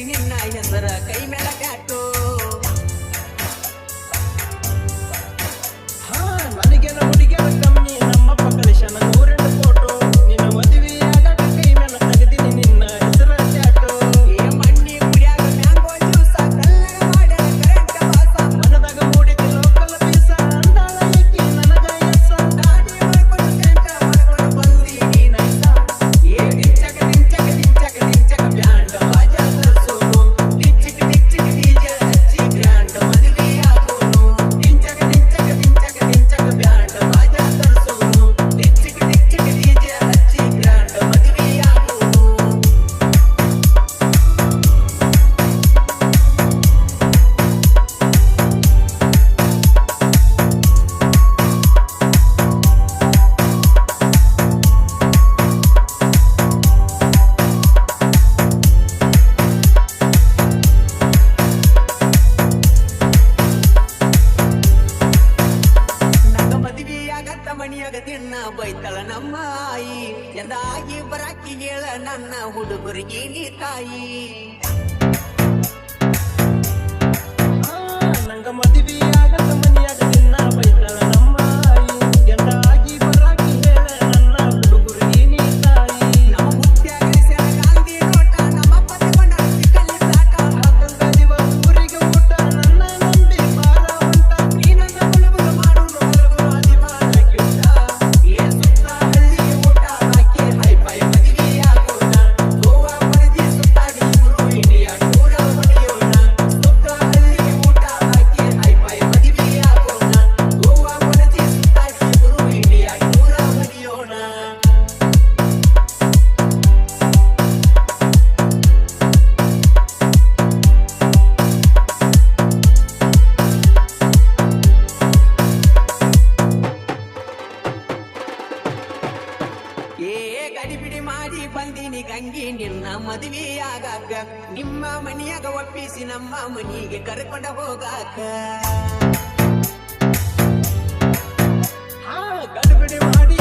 ನಿನ್ನ ಹೆಸರ ಕೈ ಮೇಲ ಟ್ಯಾಟೋ ನನಗೇನ ಹುಡುಗಿಯರ ಕಮ್ಮಿ ನಮ್ಮಪ್ಪ ಕಳಿಸನ 102 ಫೋಟೋ ನಿನ್ನ ಮದುವೆಯಾಗ ಕೈ ಮೇಲೆ ತೆಗೆದಿನಿ ನಿನ್ನ ಹೆಸರ ಟ್ಯಾಟೋ ಏ ಮಣ್ಣಿ ಕುಡಿಯಾಗ ಮ್ಯಾಂಗೋ ಜ್ಯೂಸ ಕಲ್ಲಗ ಮಾಡ್ಯಾರ ಕರೆಂಟ್ ವಾಸ ಮನದಾಗ ಮೂಡಿದ ಲೋಕಲ್ ಪೀಸ ಅಂದಾಳ ಎಕ್ಕಿ ನನಗ ಎಸ ದಾಡಿ ಮಾಡ್ಕೊಂಡು ಕಂಟ ಮಾಡ್ಕೊಂಡು ಬಂದೀನಿ ನೈಸ ಏ ಡಿಂಚಕ ಬ್ಯಾಂಡ್ ಬಾಜಾ ತರ್ಸೋನು ಡಿಂಚಿಕ ಡಿಜೆ ಹಚ್ಚಿ ಗ್ರ್ಯಾಂಡ್ ಮದುವೆ ಆಗೋನು ಡಿಂಚಕ ಬ್ಯಾಂಡ್ ಬಾಜಾ ತರ್ಸೋನು ಡಿಂಚಿಕ ಡಿಜೆ ಹಚ್ಚಿ ಗ್ರ್ಯಾಂಡ್ ಮದುವೆ ಆಗೋನು ನಂಗ ಮದುವೆಯಾಗತ್ತ ಮಣಿಯಾಗ ತಿನ್ನ ಬೈತಳ ನಮ್ಮ ಆಯಿ ಎಂದಾಗಿ ಬರಾಕಿ ಹೇಳ ನನ್ನ ಹುಡುಗರಿಗೆ ನೀ ತಾಯಿ ನಂಗ ಮದುವೆಯಾಗದ ಮನಿಯಾಗ ನಿನ್ನ ಬೈತಾಳ ನಮ್ಮ ಆಯಿ ಎಂದಾಗಿ ಬರಾಕಿ ಹೇಳ ನನ್ನ ಹುಡುಗರಿಗೆ ನೀ ತಾಯಿ ನಮ್ಮ ಮುತ್ಯಾಗ ಗಾಂಧಿ ನೋಟ ನಮ್ಮ ಪದಕೊಂಡ ಸಿಕ್ಕಲ್ಲಿ ಸಾಟ ಹಾಕಂಗದಿವ ಊರಿಗೆ ಊಟ ನನ್ನ ನಂಬಿ ಬಾರ ಉಂಟ ನೀ ನನ್ನ ಬಲಬಲ ಮಾಡೋನು ಬಲಬಲ ಅದಿಮಾನ ಕಿಟ್ಟ ಏ ಸುತ್ತ ಹಳ್ಳಿಗೆ ಊಟ ಹಾಕಿ ಹೈ ಫೈ ಮದುವೆ ಆಗೋಣ ಗೋವಾ ಪರದಿ ಸುತ್ತಾಡಿ ಗುರು ಇಂಡಿಯಾ ಟೂರ ಹೊಡೆಯೋಣ ಸುತ್ತ ಹಳ್ಳಿಗೆ ಊಟ ಹಾಕಿ ಹೈ ಫೈ ಮದುವೆ ಆಗೋಣ ಗೋವಾ ಪರದಿ ಸುತ್ತಾಡಿ ಗುರು ಇಂಡಿಯಾ ಟೂರ ಹೊಡೆಯೋಣ ಏ ಗಡಿಬಿಡಿ ಮಾಡಿ ಬಂದೀನಿ ಗಂಗಿ ನಿನ್ನ ಮದುವೆಯಾಗಾಕ ನಿಮ್ಮ ಮನಿಯಾಗ ಒಪ್ಪಿಸಿ ನಮ್ಮ ಮನಿಗೆ ಕರ್ಕೊಂಡ ಹೋಗಾಕ ಗಡಿಬಿಡಿ ಮಾಡಿ